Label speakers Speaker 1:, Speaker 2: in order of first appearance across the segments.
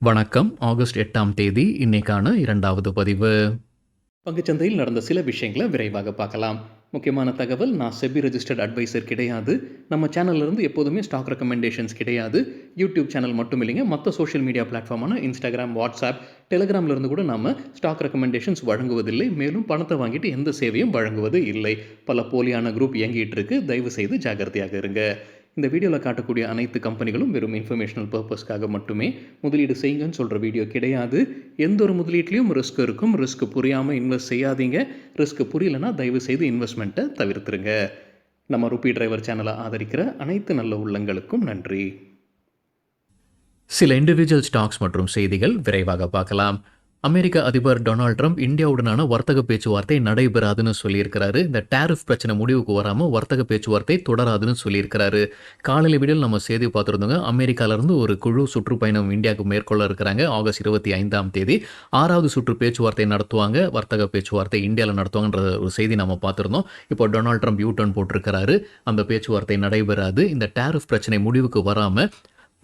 Speaker 1: வணக்கம். ஆகஸ்ட் 8ஆம் தேதி இன்னைக்கான 2வது பதிவு. பங்குச்சந்தையில் நடந்த சில விஷயங்களை விரைவாக பார்க்கலாம். முக்கியமான தகவல், நான் செபி ரெஜிஸ்டர்ட் அட்வைசர் கிடையாது. நம்ம சேனல்ல இருந்து எப்போதுமே ஸ்டாக் ரெக்கமெண்டேஷன்ஸ் கிடையாது. யூடியூப் சேனல் மட்டும் இல்லைங்க, மற்ற சோஷியல் மீடியா பிளாட்ஃபார்மான இன்ஸ்டாகிராம், வாட்ஸ்அப், டெலிகிராம்ல இருந்து கூட நாம ஸ்டாக் ரெக்கமெண்டேஷன்ஸ் வழங்குவதில்லை. மேலும் பணத்தை வாங்கிட்டு எந்த சேவையும் வழங்குவது இல்லை. பல போலியான குரூப் இயங்கிட்டு இருக்கு. தயவு செய்து ஜாகிரதையாக இருங்க. இந்த வீடியோவில் காட்டக்கூடிய அனைத்து கம்பெனிகளும் வெறும் இன்ஃபர்மேஷனல் பர்பஸ்க்காக மட்டுமே முதலீடு செய்யுங்கன்னு சொல்கிற வீடியோ கிடையாது. எந்த ஒரு முதலீட்லையும் ரிஸ்க் இருக்கும். ரிஸ்க் புரியாமல் இன்வெஸ்ட் செய்யாதீங்க. ரிஸ்க் புரியலைன்னா தயவு செய்து இன்வெஸ்ட்மெண்ட்டை தவிர்த்துருங்க. நம்ம ருபி டிரைவர் சேனலை ஆதரிக்கிற அனைத்து நல்ல உள்ளங்களுக்கும் நன்றி. சில இண்டிவிஜுவல் ஸ்டாக்ஸ் மற்றும் செய்திகள் விரைவாக பார்க்கலாம். அமெரிக்க அதிபர் டொனால்ட் ட்ரம்ப் இந்தியாவுடனான வர்த்தக பேச்சுவார்த்தை நடைபெறாதுன்னு சொல்லியிருக்கிறாரு. இந்த டேரிஃப் பிரச்சனை முடிவுக்கு வராமல் வர்த்தக பேச்சுவார்த்தை தொடராதுன்னு சொல்லியிருக்கிறாரு. காலையில் வீடியோவில் நம்ம செய்தி பார்த்துருந்தோங்க. அமெரிக்காவிலிருந்து ஒரு குழு சுற்றுப்பயணம் இந்தியாவுக்கு மேற்கொள்ள இருக்கிறாங்க. ஆகஸ்ட் 25ஆம் தேதி 6வது சுற்று பேச்சுவார்த்தை நடத்துவாங்க. வர்த்தக பேச்சுவார்த்தை இந்தியாவில் நடத்துவாங்கன்ற ஒரு செய்தி நம்ம பார்த்துருந்தோம். இப்போ டொனால்ட் ட்ரம்ப் யூ-டர்ன் போட்டிருக்கிறாரு. அந்த பேச்சுவார்த்தை நடைபெறாது. இந்த டேரிஃப் பிரச்சனை முடிவுக்கு வராமல்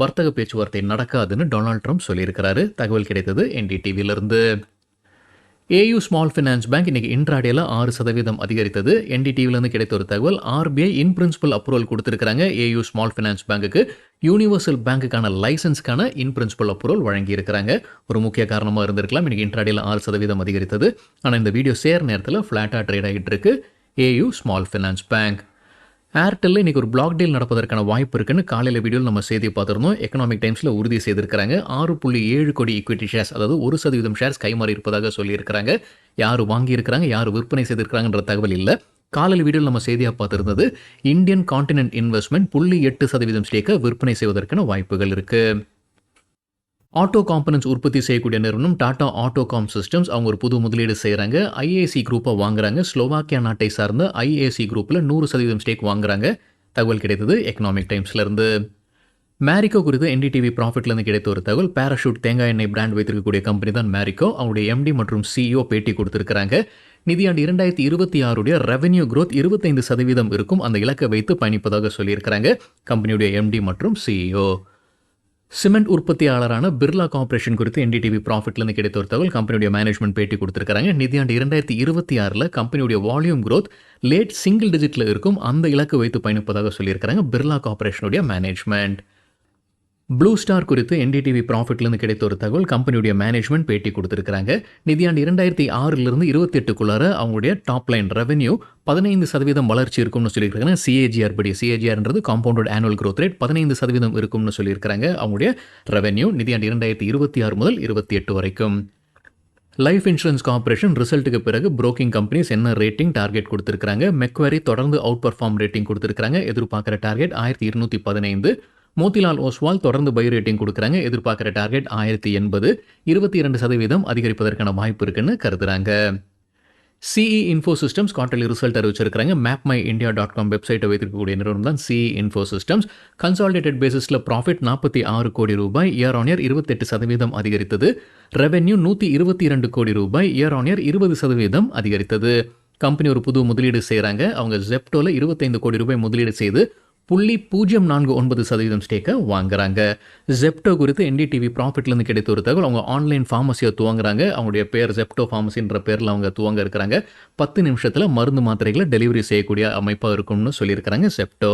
Speaker 1: வர்த்தக பேச்சுவார்த்தை நடக்காதுன்னு டொனால்ட் ட்ரம்ப் சொல்லியிருக்கிறாரு. தகவல் கிடைத்தது என்டிடிவியிலிருந்து. ஏயு ஸ்மால் ஃபினான்ஸ் பேங்க் இன்னைக்கு இன்ட்ராடேல 6% அதிகரித்தது. என்டிடிவிலேருந்து கிடைத்த ஒரு தகவல், ஆர்பிஐ இன் பிரின்சிபல் அப்ரூவல் கொடுத்துருக்காங்க. ஏயு ஸ்மால் ஃபினான்ஸ் பேங்க்குக்கு யூனிவர்சல் பேங்க்குக்கான லைசன்ஸ்க்கான இன் பிரின்சிபல் அப்ரூவல் வழங்கியிருக்கிறாங்க. ஒரு முக்கிய காரணமாக இருந்திருக்கலாம். இன்னைக்கு இன்ட்ராடேல 6% அதிகரித்தது. ஆனால் இந்த வீடியோ சேர் நேரத்தில் ஃப்ளாட்டாக ட்ரேட் ஆகிட்டு இருக்கு. AU small finance bank. ஏர்டெல்லில் இன்றைக்கி ஒரு பிளாக் டீல் நடப்பதற்கான வாய்ப்பு இருக்குன்னு காலையில் வீடியோவில் நம்ம செய்தி பார்த்துருந்தோம். எக்கனாமிக் டைம்ஸில் உறுதி செய்திருக்கிறாங்க. 6.7 கோடி ஈக்விட்டி ஷேர்ஸ், அதாவது 1% ஷேர்ஸ் கைமாறி இருப்பதாக சொல்லியிருக்கிறாங்க. யார் வாங்கியிருக்கிறாங்க, யார் விற்பனை செய்திருக்கிறாங்கன்ற தகவல் இல்லை. காலையில் வீடியோவில் நம்ம செய்தியாக பார்த்துருந்தது, இந்தியன் கான்டினென்ட் இன்வெஸ்ட்மெண்ட் 0.8% ஸ்டேக்கை விற்பனை செய்வதற்கான வாய்ப்புகள் இருக்குது. ஆட்டோ காம்பனன்ட்ஸ் உற்பத்தி செய்யக்கூடிய நிறுவனம் டாடா ஆட்டோகாம் சிஸ்டம்ஸ் அவங்க ஒரு புது முதலீடு செய்கிறாங்க. ஐஏசி குரூப்பை வாங்குறாங்க. ஸ்லோவாக்கியா நாட்டை சார்ந்த ஐஏசி குரூப்பில் 100% ஸ்டேக் வாங்குறாங்க. தகவல் கிடைத்தது எக்கனாமிக் டைம்ஸ்லேருந்து. மேரிக்கோ குறித்து என்டிடிவி ப்ராஃபிட்லேருந்து கிடைத்த ஒரு தகவல், பேராஷூட் தேங்காய் எண்ணெய் பிராண்ட் வைத்திருக்கக்கூடிய கம்பெனி தான் மேரிக்கோ. அவங்களுடைய எம்டி மற்றும் சிஇஓ பேட்டி கொடுத்துருக்காங்க. நிதியாண்டு 2026 ரெவென்யூ க்ரோத் 25% இருக்கும். அந்த இலக்கை வைத்து பயணிப்பதாக சொல்லியிருக்கிறாங்க கம்பெனியுடைய எம்டி மற்றும் சிஇஓ. சிமெண்ட் உற்பத்தியாளரான பிர்லா கார்ப்பரேஷன் குறித்து என்டிடிவி ப்ராஃபிட்லேருந்து கிடைத்த ஒரு தகவல், கம்பெனியுடைய மேனேஜ்மெண்ட் பேட்டி கொடுத்துருக்காங்க. நிதியாண்டு 2026 கம்பெனியுடைய வால்யூம் க்ரோத் லேட் சிங்கிள் டிஜிட்டில் இருக்கும். அந்த இலக்கு வைத்து பயணிப்பதாக சொல்லியிருக்கிறாங்க பிர்லா கார்ப்பரேஷனுடைய மேனேஜ்மெண்ட். ப்ளூ ஸ்டார் குறித்து என்டிடிவி ப்ராஃபிட்லேருந்து கிடைத்த ஒரு தகவல், கம்பெனியுடைய மேனேஜ்மெண்ட் பேட்டி கொடுத்துருக்காங்க. நிதியாண்டு 2006 28க்குள்ளார அவங்களுடைய டாப் லைன் ரெவென்யூ 15% வளர்ச்சி இருக்கும்னு சொல்லியிருக்காங்க. சிஏஜிஆர் படி, சிஏஜிஆர்ன்றது காம்பவுண்டட் ஆனுவல் க்ரோத் ரேட், 15% இருக்கும்னு சொல்லியிருக்காங்க அவங்களுடைய ரெவென்யூ நிதியாண்டு 2026 முதல் 28 வரைக்கும். லைஃப் இன்சூரன்ஸ் கார்ப்பரேஷன் ரிசல்ட்டுக்கு பிறகு புரோக்கிங் கம்பெனிஸ் என்ன ரேட்டிங் டார்கெட் கொடுத்துருக்காங்க. மெக்வரி தொடர்ந்து அவுட் பர்ஃபார்ம் ரேட்டிங் கொடுத்துருக்காங்க. எதிர்பார்க்குற டார்கெட் 1215. மோதிலால் ஓஸ்வால் தொடர்ந்து பை ரேட்டிங் கொடுக்குறாங்க. எதிர்பார்க்குற டார்கெட் 1080. 22% அதிகரிப்பதற்கான வாய்ப்பு இருக்குன்னு கருதுறாங்க. CE info systems quarterly result அறிவிச்சிருக்காங்க. mapmyindia.com வெப்சைட்டை வைத்திருக்கக்கூடிய நிறுவனம் தான் சிஇ இன்ஃபோ சிஸ்டம்ஸ். கன்சாலிடேட்டட் பேசிஸில் ப்ராஃபிட் 46 கோடி ரூபாய், இயர் ஆன் இயர் 28% அதிகரித்தது. ரெவென்யூ 122 கோடி ரூபாய், இயர் ஆன் இயர் 20% அதிகரித்தது. கம்பெனி ஒரு புது முதலீடு செய்கிறாங்க. அவங்க ஜெப்டோவில் 25 கோடி ரூபாய் முதலீடு செய்து 0.049% ஸ்டேக்கை வாங்குறாங்க. ஜெப்டோ குறித்து என்டிடிவி ப்ராஃபிட்லேருந்து கிடைத்த ஒரு தகவல், அவங்க ஆன்லைன் ஃபார்மசியை துவங்குறாங்க. அவங்களுடைய பேர் ஜெப்டோ ஃபார்மசின்ற பேரில் அவங்க துவங்க இருக்கிறாங்க. 10 நிமிஷத்தில் மருந்து மாத்திரைகளை டெலிவரி செய்யக்கூடிய அமைப்பாக இருக்கும்னு சொல்லியிருக்கிறாங்க ஜெப்டோ.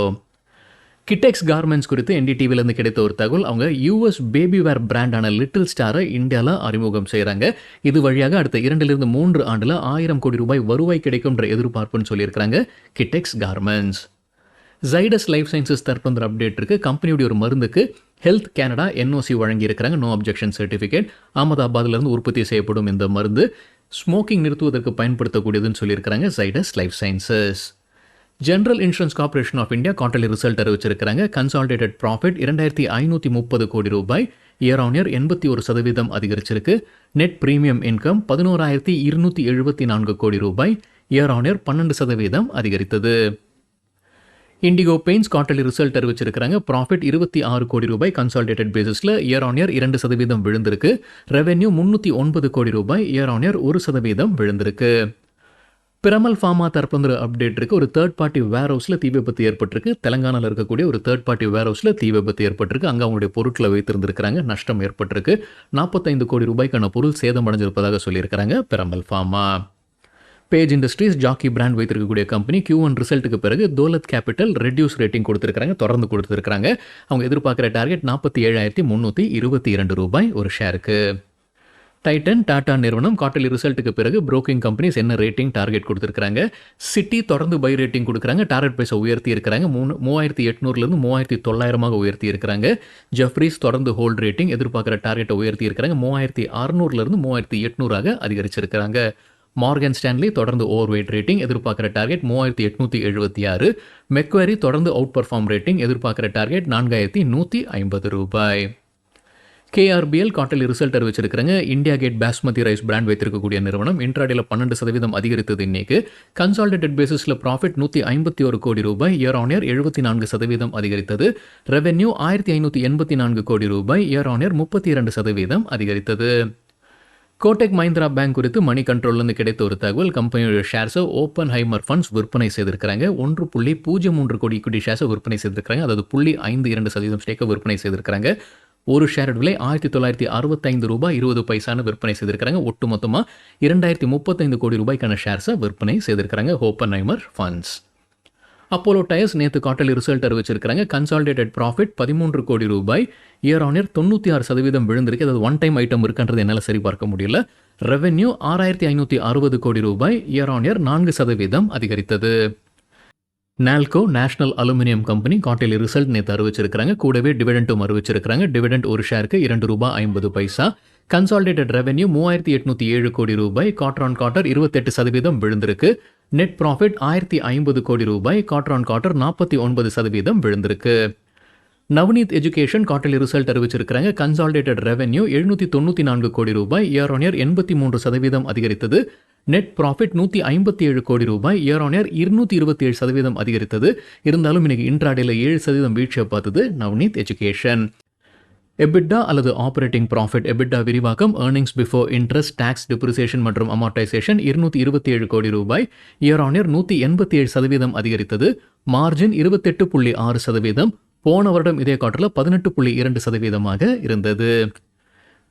Speaker 1: கிட்டெக்ஸ் கார்மெண்ட்ஸ் குறித்து என்டிடிவிலேருந்து கிடைத்த ஒரு தகவல், அவங்க யூஎஸ் பேபிவேர் பிராண்டான லிட்டில் ஸ்டாரை இந்தியாவில் அறிமுகம் செய்கிறாங்க. இது வழியாக அடுத்த 2-3 ஆண்டில் 1000 கோடி ரூபாய் வருவாய் கிடைக்கும்ன்ற எதிர்பார்ப்புன்னு சொல்லியிருக்கிறாங்க Kitex garments. Zydus life sciences தற்போது அப்டேட் இருக்குது. கம்பெனியுடைய ஒரு மருந்துக்கு ஹெல்த் கேனடா என்ஓசி வழங்கியிருக்கிறாங்க, நோ அப்ஜெக்ஷன் சர்டிஃபிகேட். அகமதாபாத்லேருந்து உற்பத்தி செய்யப்படும் இந்த மருந்து ஸ்மோக்கிங் நிறுத்துவதற்கு பயன்படுத்தக்கூடியதுன்னு சொல்லியிருக்கிறாங்க Zydus life sciences. General insurance corporation of India quarterly result அறிவிச்சிருக்கிறாங்க. கன்சாலிடேட்டட் ப்ராஃபிட் 2530 கோடி ரூபாய், இயர் ஆன் இயர் 81% அதிகரிச்சிருக்கு. நெட் பிரீமியம் இன்கம் 11274 கோடி ரூபாய், இயர் ஆன் இயர் 12% அதிகரித்தது. இண்டிகோ பெயிண்ட்ஸ் குவார்டர்லி ரிசல்ட் அறிவிச்சிருக்கிறாங்க. ப்ராஃபிட் 26 கோடி ரூபாய் கன்சாலிடேட்டட் பேசிஸில், இயர் ஆன் இயர் 2% விழுந்திருக்கு. ரெவென்யூ 309 கோடி ரூபாய், இயர் ஆன் இயர் 1% விழுந்திருக்கு. பிரமல் ஃபார்மா தரப்புல அப்டேட் இருக்கு. ஒரு தேர்ட் பார்ட்டி வேர் ஹவுஸ்ல தீ விபத்து ஏற்பட்டிருக்கு. தெலங்கானால இருக்கக்கூடிய ஒரு தேர்ட் பார்ட்டி வேர் ஹவுஸ்ல தீ விபத்து ஏற்பட்டிருக்கு. அங்க அவங்களுடைய பொருட்களை வைத்திருந்திருக்கிறாங்க. நஷ்டம் ஏற்பட்டிருக்கு. 45 கோடி ரூபாய்க்கான பொருள் சேதமடைஞ்சிருப்பதாக சொல்லியிருக்கிறாங்க Piramal pharma. Page industries Jackie brand வைத்திருக்கக்கூடிய கம்பெனி Q1 ரிசல்ட்டுக்கு பிறகு தோலத் கேபிட்டல் ரெடியூஸ் ரேட்டிங் கொடுத்திருக்காங்க. தொடர்ந்து கொடுத்திருக்காங்க. அவங்க எதிர்பார்க்கிற டார்கெட் 47,322 ரூபாய் ஒரு ஷேருக்கு. டைட்டன் டாடா நிறுவனம் குவார்ட்டர்லி ரிசல்ட்டுக்கு பிறகு புரோக்கிங் கம்பெனிஸ் என்ன ரேட்டிங் டார்கெட் கொடுத்துருக்காங்க. சிட்டி தொடர்ந்து பை ரேட்டிங் கொடுக்குறாங்க. டார்கெட் பிரைஸை உயர்த்தி இருக்கிறாங்க. 3,800லேருந்து 3,900 உயர்த்தி இருக்கிறாங்க. ஜெஃப்ரீஸ் தொடர்ந்து ஹோல்ட் ரேட்டிங் எதிர்பார்க்குற டார்கெட்டை உயர்த்தி இருக்கிறாங்க. 3,600லேருந்து 3,800 அதிகரிச்சிருக்கிறாங்க. மார்கன் ஸ்டான்லி தொடர்ந்து ஓவர் வெயிட் ரேட்டிங் எதிர்பார்க்குற டார்கெட் 3,876. மெக்வேரி தொடர்ந்து அவுட் பர்ஃபார்ம் ரேட்டிங் எதிர்பார்க்குற டார்கெட் 4,150 ரூபாய். KRBL குவார்ட்டர்லி ரிசல்ட் அறிவிச்சிருக்கிறாங்க. India gate basmati rice brand வைத்திருக்கக்கூடிய நிறுவனம் இன்ட்ராடேல 12% அதிகரித்தது. இன்னைக்கு கன்சாலிடேட்டட் பேசிஸ்ல ப்ராஃபிட் 151 கோடி ரூபாய் இயர் ஆன் இயர் 74% அதிகரித்தது. ரெவென்யூ 1,584 கோடி ரூபாய் இயர் ஆன் இயர் 32% அதிகரித்தது. கோடெக் மஹிந்திரா பேங்க் குறித்து மணி கண்ட்ரோல்லேருந்து கிடைத்த ஒரு தகவல். கம்பெனியோட ஷேர்ஸை ஓப்பன் ஹைமர் ஃபண்ட்ஸ் விற்பனை செய்திருக்கிறாங்க. 1.03 கோடி இக்விட்டி ஷேர்ஸை விற்பனை செய்திருக்கிறாங்க. அதாவது 0.52% ஸ்டேக்கை விற்பனை செய்திருக்கிறாங்க. ஒரு ஷேர் விலை 1,965 ரூபாய் 20 பைசான்னு விற்பனை செய்திருக்கிறாங்க. ஒட்டு மொத்தமாக 2,035 கோடி ரூபாய்க்கான ஷேர்ஸை விற்பனை செய்திருக்கிறாங்க ஓப்பன் ஹைமர் ஃபண்ட்ஸ். அப்போலோ டயர்ஸ் நேற்று குவார்ட்டர்லி ரிசல்ட் அறிவிச்சிருக்கிறாங்க. கன்சாலிடேட்டட் ப்ராஃபிட் 13 கோடி ரூபாய் இயர் ஆன் இயர் 96% விழுந்திருக்கு. அதாவது ஒன் டைம் ஐட்டம் இருக்குன்றது என்னால் சரி பார்க்க முடியல. ரெவென்யூ 6,560 கோடி ரூபாய் இயர் ஆன் இயர் 4% அதிகரித்தது. NALCO national aluminium company quarterly result நேற்று அறிவிச்சிருக்கிறாங்க. கூடவே டிவிடெண்டும் அறிவிச்சிருக்கிறாங்க. டிவிடெண்ட் ஒரு ஷேருக்கு 2 ரூபாய் 50 பைசா. கன்சாலிடேட்டட் ரெவென்யூ 3,807 கோடி ரூபாய் குவார்டர் ஆன் குவார்டர் 28% விழுந்திருக்கு. நெட் ப்ராஃபிட் 1,050 கோடி ரூபாய் குவார்டர் ஆன் குவார்டர் 49% விழுந்திருக்கு. நவ்னீத் எஜுகேஷன் குவார்ட்டர்லி ரிசல்ட் அறிவிச்சிருக்கிறாங்க. கன்சாலிடேட்டட் ரெவென்யூ 794 கோடி ரூபாய் இயர் ஆன் இயர் 83% அதிகரித்தது. நெட் ப்ராஃபிட் 157 கோடி ரூபாய் இயர் ஆன் இயர் 227% அதிகரித்தது. இருந்தாலும் இன்னைக்கு இன்ட்ராடேல 7% வீழ்ச்சியை பார்த்தது நவ்னீத் எஜுகேஷன். எபிட்டா அல்லது ஆப்பரேட்டிங் ப்ராஃபிட் எபிட்டா விரிவாக்கம் earnings before interest tax depreciation மற்றும் அமார்டைசேஷன் 227 கோடி ரூபாய் இயர் ஆன் இயர் 187% அதிகரித்தது. மார்ஜின் 28.6%. போன வருடம் இதே குவார்ட்டரில் 18.2% இருந்தது.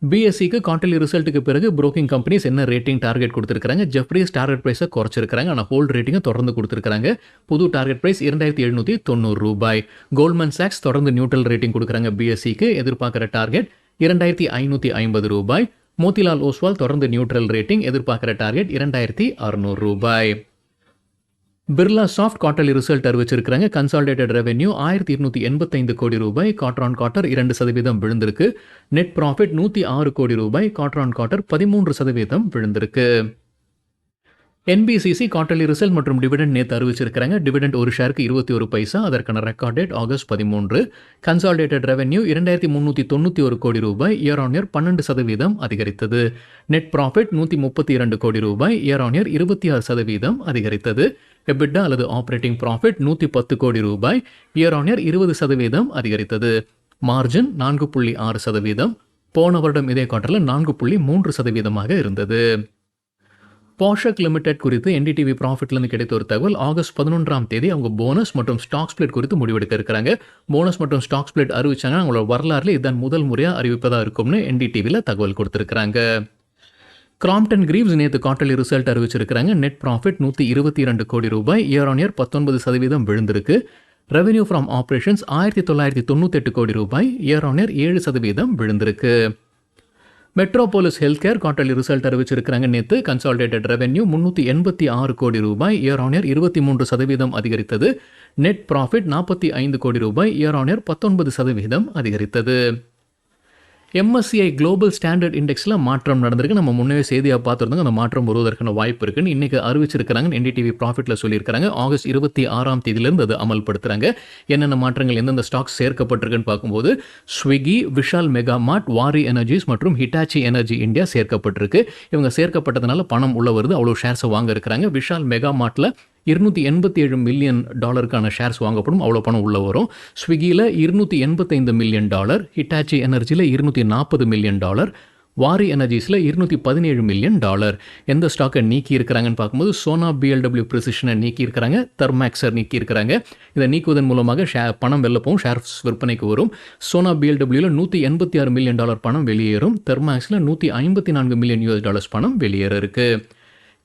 Speaker 1: பிஎஸ்சிக்கு குவார்ட்டர்லி ரிசல்ட்டுக்கு பிறகு புரோக்கிங் கம்பெனிஸ் என்ன ரேட்டிங் டார்கெட் கொடுத்துருக்காங்க. ஜெஃப்ரீஸ் டார்கெட் ப்ரைஸை குறைச்சிருக்காங்க. ஆனால் ஹோல்ட் ரேட்டிங்கை தொடர்ந்து கொடுத்துருக்காங்க. புது டார்கெட் ப்ரைஸ் 2,790 ரூபாய். கோல்ட்மேன் சாக்ஸ் தொடர்ந்து நியூட்ரல் ரேட்டிங் கொடுக்குறாங்க. பிஎஸ்சிக்கு எதிர்பார்க்குற டார்கெட் 2,550 ரூபாய். மோதிலால் ஓஸ்வால் தொடர்ந்து நியூட்ரல் ரேட்டிங் எதிர்பார்க்குற டார்கெட் 2,600 ரூபாய். பிர்லா சாஃப்ட் குவார்ட்டர்லி ரிசல்ட் அறிவிச்சிருக்கிறாங்க. கன்சாலிடேட்டட் ரெவென்யூ 1,285 கோடி ரூபாய் குவார்டர் ஆன் குவார்டர் 2% விழுந்திருக்கு. நெட் ப்ராஃபிட் 106 கோடி ரூபாய் குவார்டர் ஆன் குவார்டர் 13% விழுந்திருக்கு. NBCC குவார்ட்டர்லி ரிசல்ட் மற்றும் டிவிடெண்ட் நேற்று அறிவிச்சிருக்கிறாங்க. டிவிடெண்ட் ஒரு ஷேருக்கு 21 பைசா. அதற்கான record date August 13. Consolidated revenue 2,391 கோடி ரூபாய் இயர் ஆன் இயர் 12% அதிகரித்தது. நெட் ப்ராஃபிட் 132 கோடி ரூபாய் இயர் ஆன் இயர் 26% அதிகரித்தது. எபிட்டா அல்லது ஆப்பரேட்டிங் ப்ராஃபிட் 110 கோடி ரூபாய் இயர் ஆன் இயர் 20% அதிகரித்தது. மார்ஜின் 4.6%. போன வருடம் இதே குவார்ட்டரில் 4.3% இருந்தது. போஷக் லிமிடெட் குறித்து NDTV ப்ராஃபிட்லேருந்து கிடைத்த ஒரு தகவல். ஆகஸ்ட் 11ஆம் தேதி அவங்க போனஸ் மற்றும் ஸ்டாக் ஸ்பிளிட் குறித்து முடிவெடுக்க இருக்கிறாங்க. போனஸ் மற்றும் ஸ்டாக் ஸ்பிளிட் அறிவிச்சாங்க. அவங்களோட வரலாறுல இதுதான் முதல் முறையாக அறிவிப்பதாக இருக்கும்னு NDTVயில் தகவல் கொடுத்துருக்காங்க. கிராம்ப்டன் கிரீவ்ஸ் நேற்று குவார்ட்டர்லி ரிசல்ட் அறிவிச்சிருக்கிறாங்க. நெட் ப்ராஃபிட் 122 கோடி ரூபாய் இயர் ஆன் இயர் 19% விழுந்திருக்கு. ரெவென்யூ ஃப்ரம் ஆப்ரேஷன்ஸ் 1,998 கோடி ரூபாய் இயர் ஆன் இயர் 7% விழுந்திருக்கு. Metropolis healthcare quarterly result அறிவிச்சிருக்கிறாங்க. நேற்று கன்சாலிடேட்டட் ரெவென்யூ 386 கோடி ரூபாய் இயர் ஆன் இயர் 23% அதிகரித்தது. நெட் ப்ராஃபிட் 45 கோடி ரூபாய் இயர் ஆன் இயர் 19% அதிகரித்தது. MSCI குளோபல் ஸ்டாண்டர்ட் இண்டெக்ஸில் மாற்றம் நடந்திருக்கு. நம்ம முன்னே செய்தியாக பார்த்துருந்தோங்க. அந்த மாற்றம் வருவதற்கான வாய்ப்பு இருக்குன்னு இன்றைக்கி அறிவிச்சிருக்கிறாங்க. NDTV ப்ராஃபிட்டில் சொல்லியிருக்கிறாங்க. ஆகஸ்ட் 26ஆம் தேதியிலேருந்து அது அமல்படுத்துகிறாங்க. என்னென்ன மாற்றங்கள் எந்தெந்த ஸ்டாக்ஸ் சேர்க்கப்பட்டிருக்குன்னு பார்க்கும்போது ஸ்விக்கி, விஷால் மெகா மார்ட், வாரி எனர்ஜிஸ் மற்றும் ஹிட்டாச்சி எனர்ஜி இந்தியா சேர்க்கப்பட்டிருக்கு. இவங்க சேர்க்கப்பட்டதுனால பணம் உள்ள வருது. அவ்வளோ ஷேர்ஸை வாங்க இருக்கிறாங்க. விஷால் மெகா மார்ட்டில் $287 மில்லியன் ஷேர்ஸ் வாங்கப்படும். அவ்வளோ பணம் உள்ள வரும். ஸ்விக்கியில் $285 மில்லியன், ஹிட்டாச்சி எனர்ஜியில் $240 மில்லியன், வாரி எனர்ஜிஸில் $217 மில்லியன். எந்த ஸ்டாக்கை நீக்கி இருக்கிறாங்கன்னு பார்க்கும்போது சோனா பிஎல்டபிள்யூ ப்ரிசிஷனை நீக்கி இருக்கிறாங்க, தெர்மேக்ஸை நீக்கி இருக்கிறாங்க. இதை நீக்குவதன் மூலமாக பணம் வெளில போகும், ஷேர்ஸ் விற்பனைக்கு வரும். சோனா பிஎல்டபிள்யூவில் $186 மில்லியன் பணம் வெளியேறும், தெர்மேக்ஸில் $154 மில்லியன் பணம் வெளியேற இருக்கு.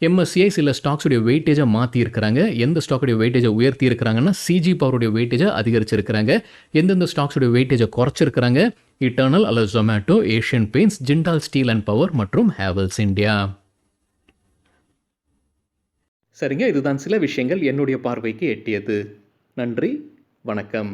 Speaker 1: எம்எஸ்சிஐ சில ஸ்டாக்ஸுடைய வெயிட்டேஜை மாற்றி இருக்கிறாங்க. எந்த ஸ்டாக்குடைய வெயிட்டேஜை உயர்த்தி இருக்கிறாங்கன்னா சிஜி பவருடைய வெயிட்டேஜை அதிகரிச்சிருக்கிறாங்க. எந்தெந்த ஸ்டாக்ஸுடைய வெயிட்டேஜை குறைச்சிருக்கிறாங்க? இட்டர்னல் அல்லது Zomato, Asian paints, Jindal steel and power மற்றும் ஹேவல்ஸ் இந்தியா. சரிங்க, இதுதான் சில விஷயங்கள் என்னுடைய பார்வைக்கு எட்டியது. நன்றி, வணக்கம்.